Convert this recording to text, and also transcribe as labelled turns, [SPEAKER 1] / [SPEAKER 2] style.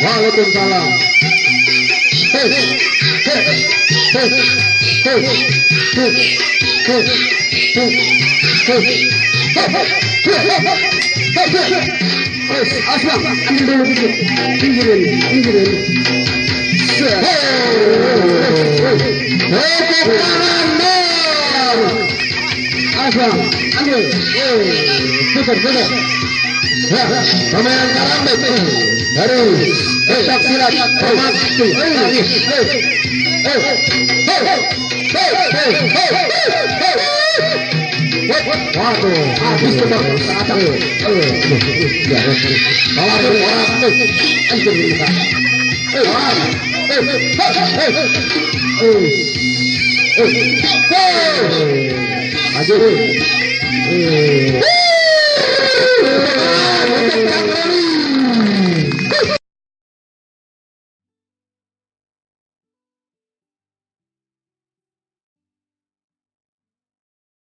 [SPEAKER 1] Waalaikumsalam. Asma, ambil dulu dikit. Pinggirin. Asma, ambil. Putar. Pemain karambit dari pencak silat Permati. Waduh, habis itu bang, saat